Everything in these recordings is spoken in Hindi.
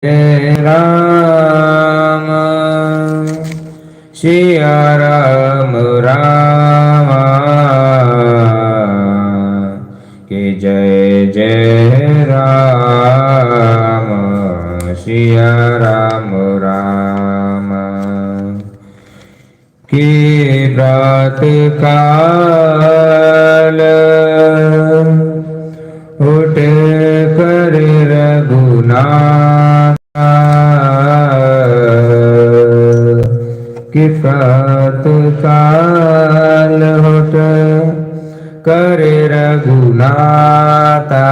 जय राम सिया राम राम के जय जय राम सिया राम राम के प्रात काल उठ कर रघुनाथ कि प्रात काल उठ कर रघुनाथा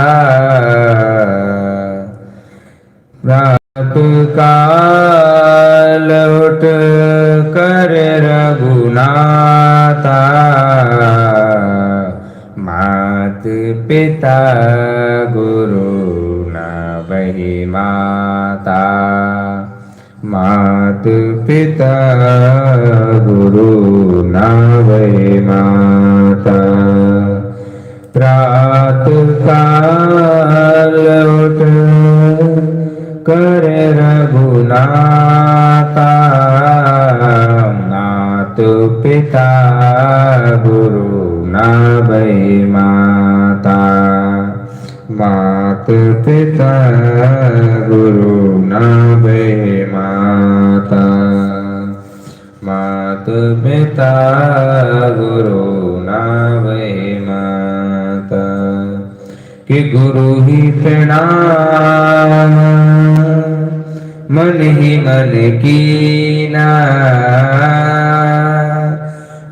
प्रात काल उठ कर रघुनाथा मात पिता गुरु न बही माता मात पिता गुरु न बही माता प्रात काल उठ कर रघुनाथा मात पिता गुरु न बही माता मात पिता गुरु न बही माता मात पिता गुरु न बही माता कि गुरु ही प्रणाम मन ही मन कीना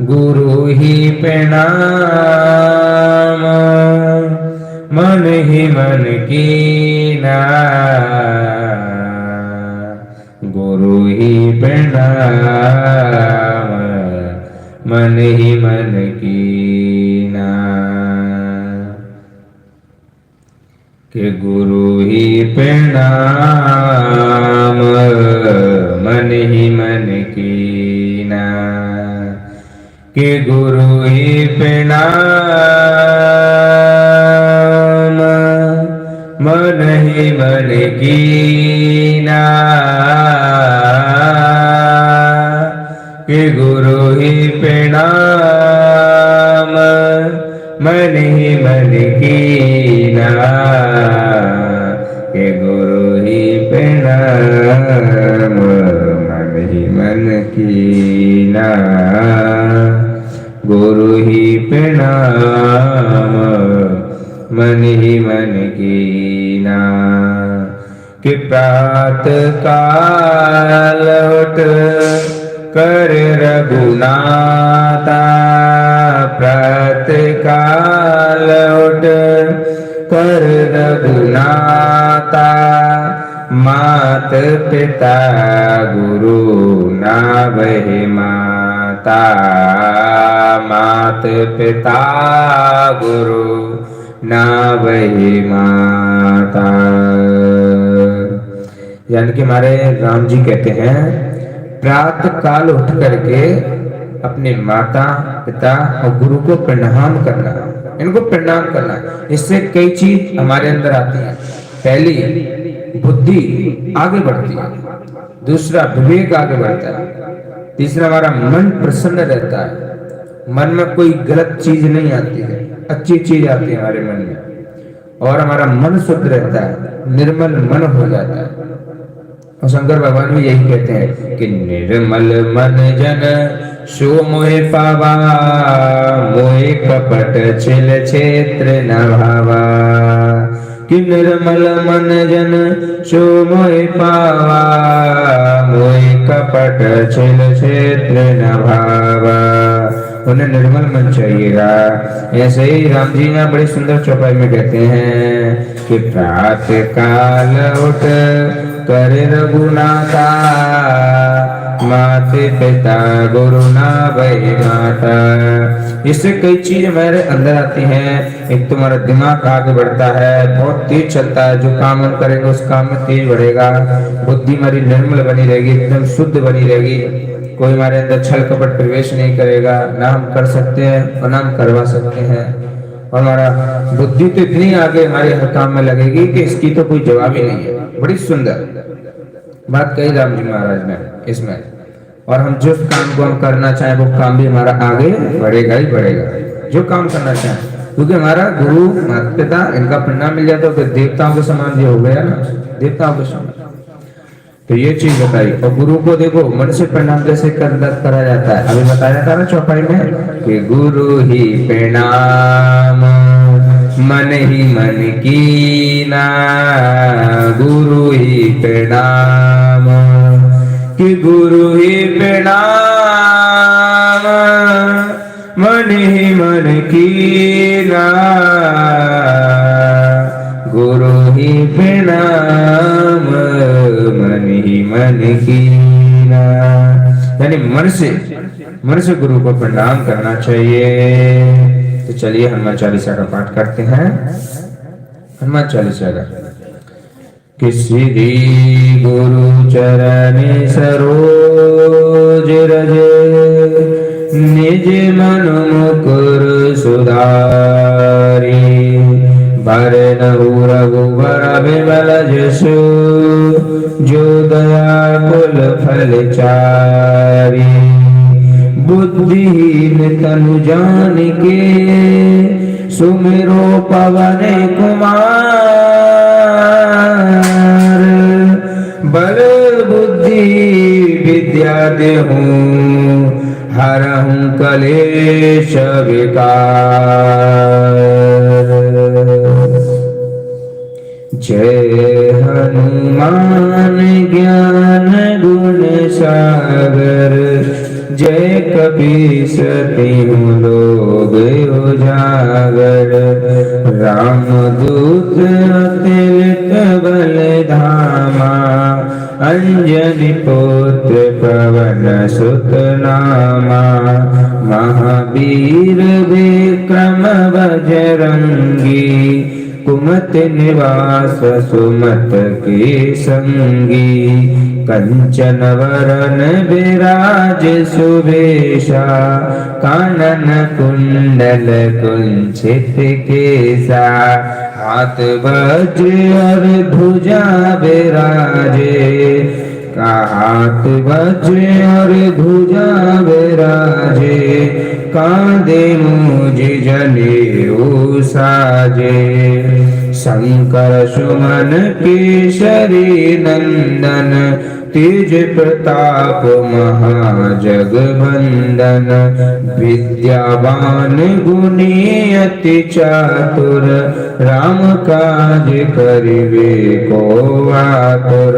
गुरु ही प्रणाम मन ही मन कीना गुरु ही प्रणाम मन ही मन कीना कि गुरु ही प्रणाम मन ही मन कीना कि गुरु ही प्रणाम मन ही मन कीना कि गुरु ही प्रणाम मन ही मन कीना कि गुरु ही प्रणाम मन ही मन कीना गुरु ही प्रणाम मन ही मन कीना कि प्रात काल उठ कर रघुनाथा प्रात काल उठ कर रघुनाथा मात पिता गुरु ना बही माता मात पिता गुरु ना बही माता। यानी कि हमारे राम जी कहते हैं प्रात काल उठ करके अपने माता पिता और गुरु को प्रणाम करना, इनको प्रणाम करना। इससे कई चीज हमारे अंदर आती है। पहली बुद्धि आगे बढ़ती है, दूसरा विवेक आगे बढ़ता है, तीसरा हमारा मन प्रसन्न रहता है, मन में कोई गलत चीज नहीं आती है, अच्छी चीज आती है हमारे मन में, और हमारा मन शुद्ध रहता है, निर्मल मन हो जाता है। और शंकर भगवान भी यही कहते हैं कि निर्मल मन जन सो मोहे पावा मोहे कपट छिल क्षेत्र न भावा कि निर्मल मन जन सो मोहे पावा मोहे कपट छिल क्षेत्र न भावा। उन्हें निर्मल मन चाहिएगा। ऐसे ही राम जी ने बड़ी सुंदर चौपाई में कहते हैं कि प्रात काल उठ कर रघुनाथा माते पिता गुरु ना बही माता। इससे कई चीज मेरे अंदर आती हैं। एक तुम्हारा दिमाग आगे बढ़ता है, बहुत तेज चलता है, जो काम हम करेंगे उस काम में तेज बढ़ेगा, बुद्धि हमारी निर्मल बनी रहेगी, एकदम शुद्ध बनी रहेगी, कोई हमारे अंदर छल कपट प्रवेश नहीं करेगा, ना हम कर सकते हैं और ना हम करवा सकते हैं। और हमारा बुद्धि तो इतनी आगे हमारे हर काम में लगेगी कि इसकी तो कोई जवाब ही नहीं है। बड़ी सुंदर बात कही राम जी महाराज ने इसमें। और हम जिस काम को हम करना चाहें वो काम भी हमारा आगे बढ़ेगा ही बढ़ेगा, जो काम करना चाहें, क्योंकि हमारा गुरु माता पिता इनका प्रणाम मिल जाता है तो देवताओं के समान ये हो गया ना, देवताओं के समान। तो ये चीज बताई। और गुरु को देखो मन से प्रणाम कैसे करा जाता है, अभी बताया था ना चौपाई में कि गुरु ही प्रणाम मन ही मन कीना, गुरु ही प्रणाम कि गुरु ही प्रणाम मन ही मन कीना, गुरु ही प्रणाम मन ही मन कीना। यानी मन से गुरु को प्रणाम करना चाहिए। तो चलिए हनुमान चालीसा का पाठ करते हैं। हनुमान चालीसा का कि श्री गुरु चरण सरोज रज निज मन मुकुर सुधारी, भरनहु रघुबर विमल जसु, जो दया कुल फल चारी। बुद्धिहीन तनु जानिके, सुमिरो पवन कुमार, बल बुद्धि विद्या देहु, हरहु कलेश विकार। जय हनुमान ज्ञान गुण सागर, जय कपीस तिहु लोग उजागर। रामदूत अतिलित बल धामा, अंजनी पुत्र पवन सुत नामा। महावीर विक्रम बजरंगी, कुमति निवास सुमत के संगी। कंचन वरन विराज सुवेशा, कानन कुंडल कुंचित केसा। हाथ वज्र और ध्वजा विराजे, हाथ वज्र और ध्वजा विराजे। कांधे मूज जनेऊ साजे, शंकर सुमन केसरी नंदन। तेज प्रताप महाजगवंदन, विद्यावान गुणी अति चातुर। राम काज करिवे को आतुर,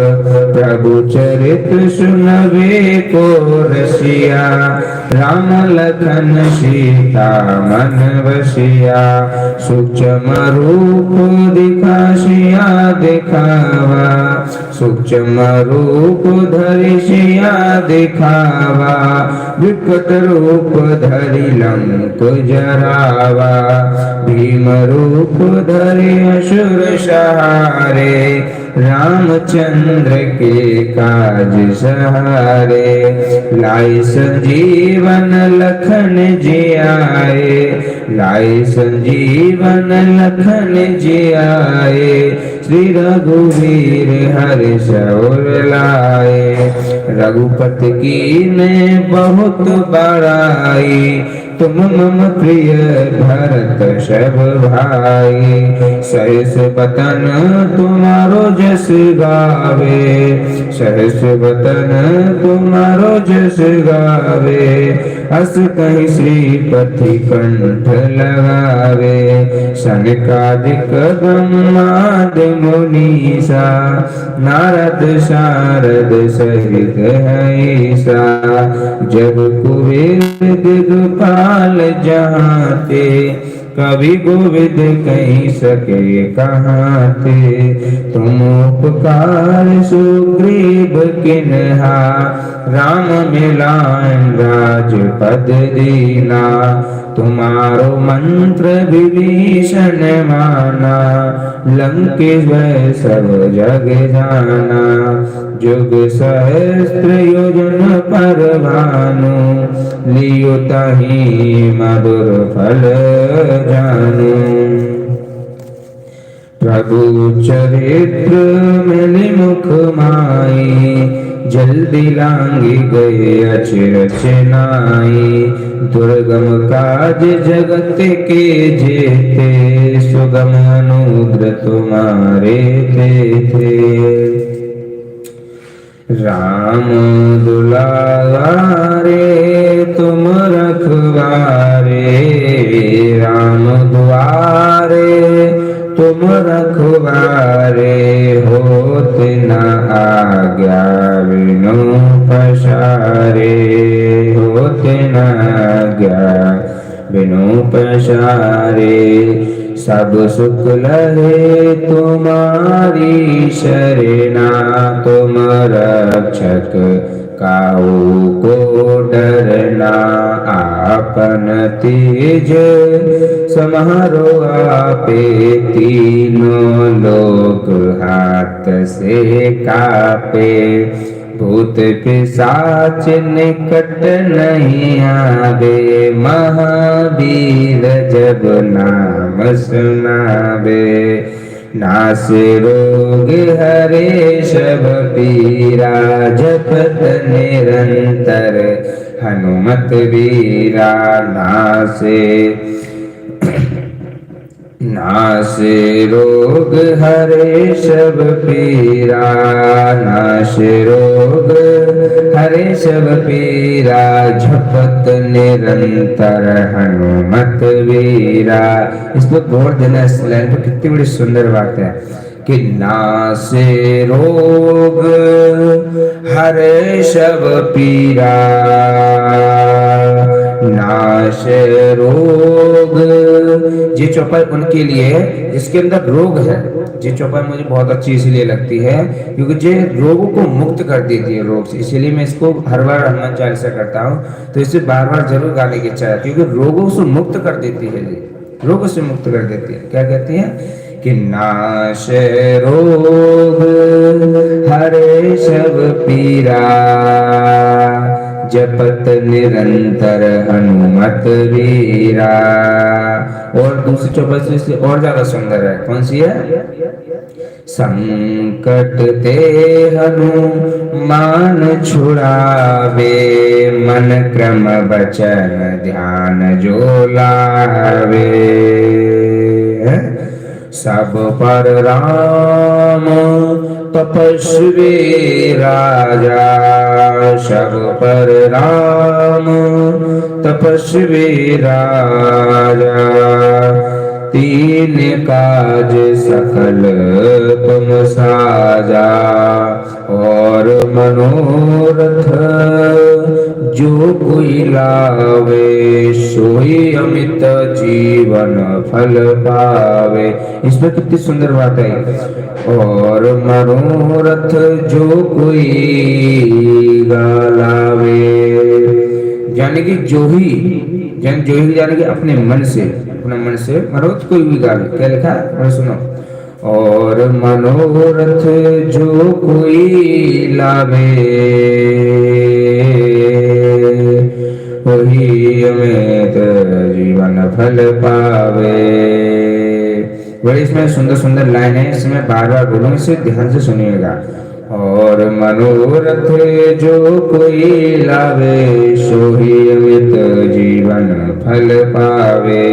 प्रभु चरित्र सुनवे को रसिया। राम लखन सीता मन बसिया, सूक्ष्म रूप दिखासिया दिखावा। सूक्ष्म रूप धरि सिया दिखावा, विकट रूप धरि लंक जरावा। भीम रूप धरि असुर सहारे, रामचंद्र के काज सहारे। लाई संजीवन लखन जियाए, लाई संजीवन लखन जियाए। श्री रघुवीर हर्ष उर लाए, रघुपति कीन्हे बहुत बड़ाई। तुम मम प्रिय भरत सब भाई, सहस बदन तुम्हारो जस गावे। सहस बदन तुम्हारो जस गावे, अस कहि श्रीपति कंठ लगावे। सनकादिक ब्रह्मादि मुनीसा, नारद शारद सहित ऐसा। जब कुबेर दिगपाल जहाते, कवि गोविद कहीं सके कहाँ थे। तुम उपकार सुग्रीव किन्हा, राम मिलान राजपद दीना। तुम्हारो मंत्र विभीषण माना, लंकेश्वर सब जग जाना। जुग सहस्त्र योजन पर भानु, लियो ताहि मधुर फल जानू। प्रभु चरित्र मिलि मुख माई, जल्दी लांगी गए अचरज नाई। दुर्गम काज जगत के जेते, सुगम अनुग्रह तुम्हारे थे। राम दुलारे तुम रखवारे, राम दुआरे तुम रखवारे। होत न आज्ञा बिनु पसारे, होत न आज्ञा बिनु पसारे। सब सुख लहे तुम्हारी शरणा, तुम रक्षक काहू को डरना। आपन तेज समारो आपे, तीनों लोक हाथ से कापे। भूत पिशाच निकट नहीं आवे, महावीर जब नाम सुनावे। नासे रोग हरे सब पीरा, जपत निरंतर हनुमत वीरा। नासे रोग हरे सब पीरा, नासे रोग हरे सब पीरा। झपत निरंतर हनुमत वीरा। इसको गौर देना, इस लाइन पर कितनी बड़ी सुंदर बात है कि नासे रोग हरे सब पीरा, नाश रोग। ये चौपाई उनके लिए जिसके अंदर रोग है। ये चौपाई मुझे बहुत अच्छी इसलिए लगती है क्योंकि ये रोगों को मुक्त कर देती है रोग से। इसीलिए मैं इसको हर बार हनुमान चालीसा करता हूँ, तो इसे बार बार जरूर गाने की इच्छा है क्योंकि रोगों से मुक्त कर देती है। रोगों से मुक्त कर देती है। क्या कहती है कि नाश रोग हरे सब पीरा, जपत निरंतर हनुमत वीरा। और दूसरी चौपाई से और ज्यादा सुंदर है। कौन सी है? संकट ते हनुमान छुड़ावे, मन क्रम वचन ध्यान जो लावे। सब पर राम तपस्वी राजा, सब पर राम तपस्वी राजा। तीन काज सकल तुम साजा, और मनोरथ जो कोई लावे, सोई अमित जीवन फल पावे। इसमें कितनी सुंदर बात है। और मनोरथ जो कोई गालावे, यानी कि जो ही यानी कि अपने मन से मनोरथ कोई भी गावे। क्या लिखा है सुनो। और मनोरथ जो कोई लावे, वही अमित जीवन फल पावे। बड़ी इसमें सुंदर सुंदर लाइन है, इसमें बार बार बोलूंगा, इसे ध्यान से सुनिएगा। और मनोरथ जो कोई लावे, सोही अमित जीवन फल पावे।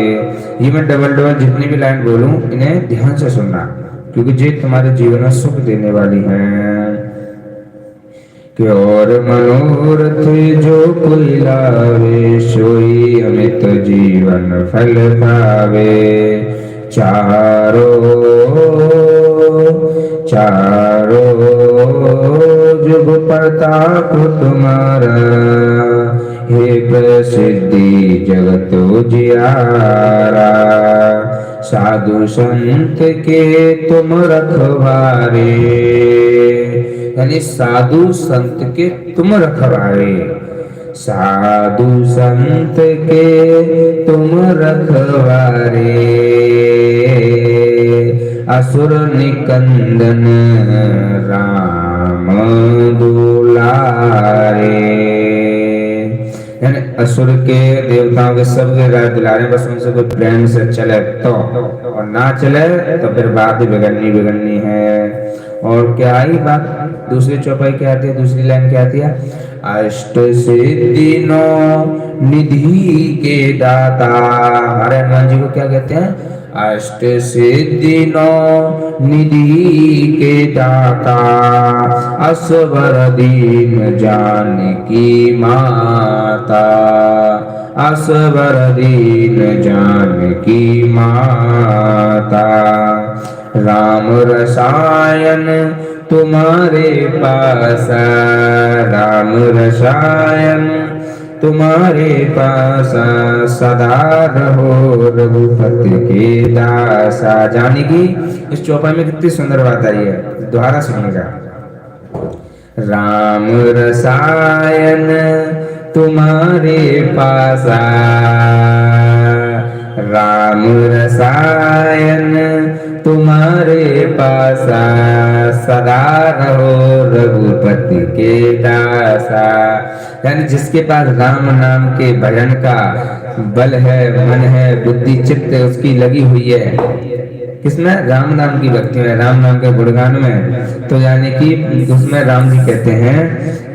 ये मैं डबल जितनी भी लाइन बोलूं इन्हें ध्यान से सुनना क्योंकि ये तुम्हारे जीवन में सुख देने वाली हैं। कि और मनोरथ जो कोई लावे, सोई अमित जीवन फल पावे। चारों जुग प्रताप तुम्हारा, हे प्रसिद्धि जगत उजियारा। साधु संत के तुम रखवारे, यानी साधु संत के तुम रखवारे। साधु संत के तुम रखवारे, असुर निकंदन राम दुलारे। यानी असुर के देवताओं के सब के राय दिला रहे हैं, बस उनसे कोई प्रेम से चले तो, और ना चले तो फिर बात बिगड़नी बिगड़नी है। और क्या आई बात, दूसरी चौपाई क्या आती है, दूसरी लाइन क्या आती है, अष्ट सिद्धि नौ निधि के दाता। हमारे हनुमान जी को क्या कहते हैं, अष्ट सिद्धि नौ निधि के दाता, असवर दीन जानकी माता, असवर दीन जानकी माता। राम रसायन तुम्हारे पास, राम रसायन तुम्हारे पास, सदा रहो रघुपति के दासा। जाने की इस चौपाई में कितनी सुंदर बात आई है, दोबारा सुनिएगा। राम रसायन तुम्हारे पास, राम रसायन तुम्हारे पास, सदा रहो रघुपति के दासा। यानी जिसके पास राम नाम के भजन का बल है, मन है, बुद्धि चित्त उसकी लगी हुई है, किसमें, राम नाम की भक्ति में, राम नाम के गुणगान में, तो यानी कि उसमें राम जी कहते हैं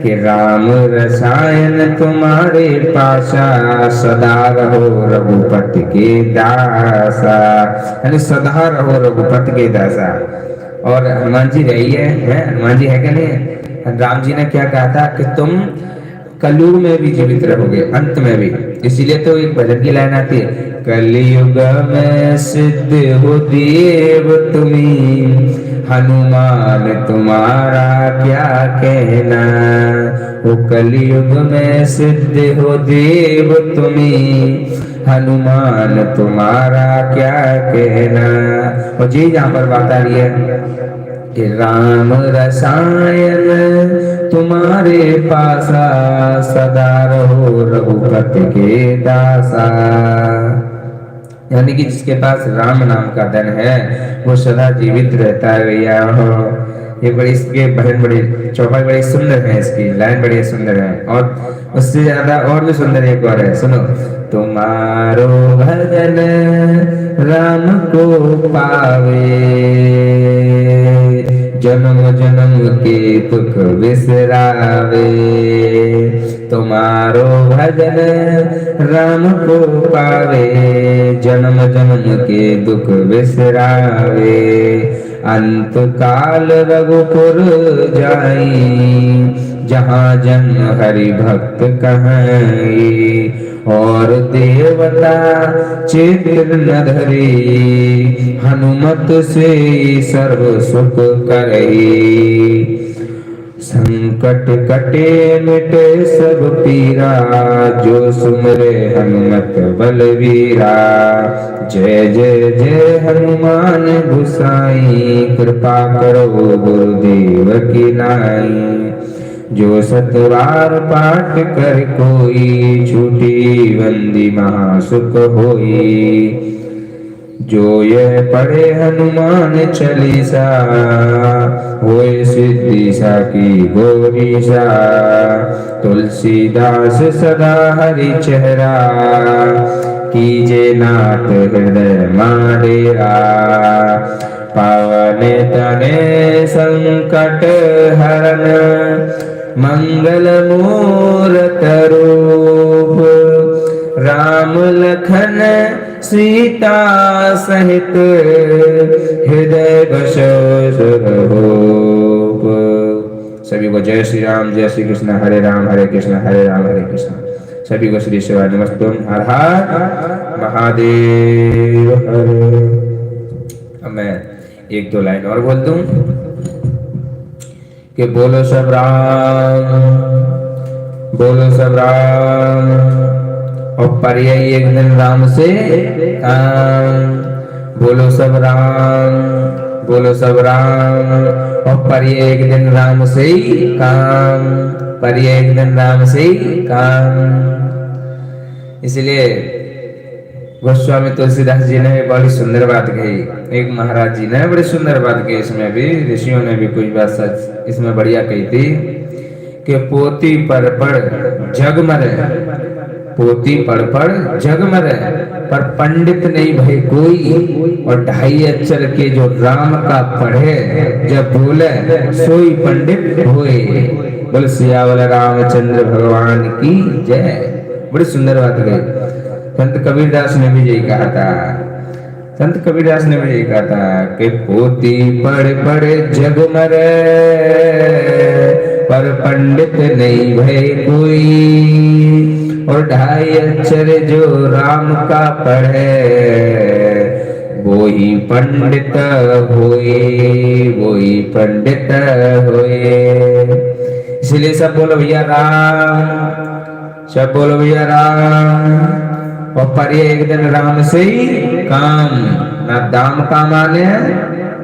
कि राम रसायन तुम्हारे पासा, सदा रहो रघुपति के दासा। यानी सदा रहो रघुपति के दासा। और हनुमान जी रही है, हनुमान जी है क्या नहीं, राम जी ने क्या कहा था कि तुम कलयुग में भी जीवित रहोगे, अंत में भी। इसीलिए तो एक भजन की लाइन आती है, कलयुग में सिद्ध हो देव तुम्ही, हनुमान तुम्हारा क्या कहना। वो कलयुग में सिद्ध हो देव तुम्ही, हनुमान तुम्हारा क्या कहना। और जी जहां पर बात आ रही है कि राम रसायन तुम्हारे पासा, सदा रहो रघुपति के दासा। यानी कि जिसके पास राम नाम का धन है वो सदा जीवित रहता है भैया। ये बड़ी, इसके भजन बड़ी, चौपाई बड़ी सुंदर है, इसकी लाइन बड़ी सुंदर है। और उससे ज्यादा और भी सुंदर एक और है, सुनो। तुम्हारो भजन राम को पावे, जन्म जन्म के दुख बिसरावे। तुम्हारो भजन राम को पावे, जन्म जन्म के दुख बिसरावे। अंत काल रघुपुर जाई, जहाँ जन हरि भक्त कहाई। और देवता चित्र न धरी, हनुमत से सर्व सुख करई। संकट कटे मिटे सब पीरा, जो सुमरे हनुमत बलवीरा। जय जय जय हनुमान गोसाई, कृपा करो गुरुदेव की नाई। जो सतवार पाठ कर कोई, छूटी बंदी महासुख होई। जो ये पढ़े हनुमान चालीसा, होए सिद्धि साकी गौरीसा। तुलसीदास सदा हरि चेहरा, कीजे नाथ हृदय माडेरा। पावन तने संकट हरन, मंगल मूरत रूप। राम लखन सीता सहित, हृदय बसो सुरभूप। सभी को जय श्री राम, जय श्री कृष्ण, हरे राम हरे कृष्ण, हरे राम हरे कृष्ण। सभी को श्री शिवाय नमस्तुम। हर हर महादेव हरे। अब मैं एक दो लाइन और बोल दूं कि बोलो सब राम, बोलो सब राम। और पर्याय एक दिन राम से काम, बोलो सब राम, बोलो सब राम। और पर्याय एक दिन राम से ही काम, पर्याय एक दिन राम से ही काम। इसलिए गोस्वामी तुलसीदास जी ने बड़ी सुंदर बात कही, एक महाराज जी ने बड़ी सुंदर बात कही। इसमें भी ऋषियों ने भी कुछ बात सच इसमें बढ़िया कही थी कि पोती पर पड़ जग मरे, पोती पढ़ जग मरै, पर पंडित नहीं भय कोई। और 2.5 अक्षर के जो राम का पढ़े, जब बोले सोई पंडित होए। बोले सियावर रामचंद्र भगवान की जय। बड़ी सुंदर बात गई। संत कबीरदास ने भी यही कहा था, संत कबीरदास ने भी यही कहा था कि पोती पढ़ जग मरै, पर पंडित नहीं भय कोई। और 2.5 अक्षर जो राम का पढ़े, वो ही पंडित होए, वो ही पंडित होए। इसलिए सब बोलो भैया राम, सब बोलो भैया राम। और पर ये एक दिन राम से ही काम, ना दाम का माने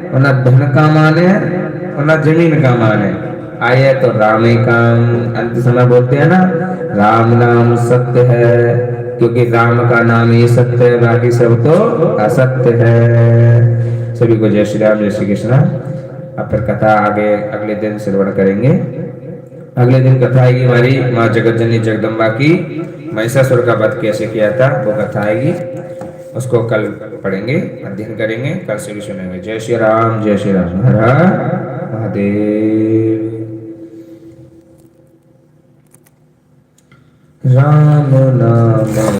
और ना धन का माने और ना जमीन का माने। आए तो राम ही काम। अंत समय बोलते हैं ना, राम नाम सत्य है, क्योंकि राम का नाम ही सत्य है, बाकी सब तो असत्य है। सभी को जय श्री राम, जय श्री कृष्ण। अब फिर कथा आगे अगले दिन श्रवण करेंगे। अगले दिन कथा आएगी हमारी माँ जगतजननी जगदम्बा की महिषासुर का वध कैसे किया था, वो कथा आएगी। उसको कल पढ़ेंगे, अध्ययन करेंगे, कल से भी सुनेंगे। जय श्री राम, जय श्री राम। हर हर महादेव। राम नाम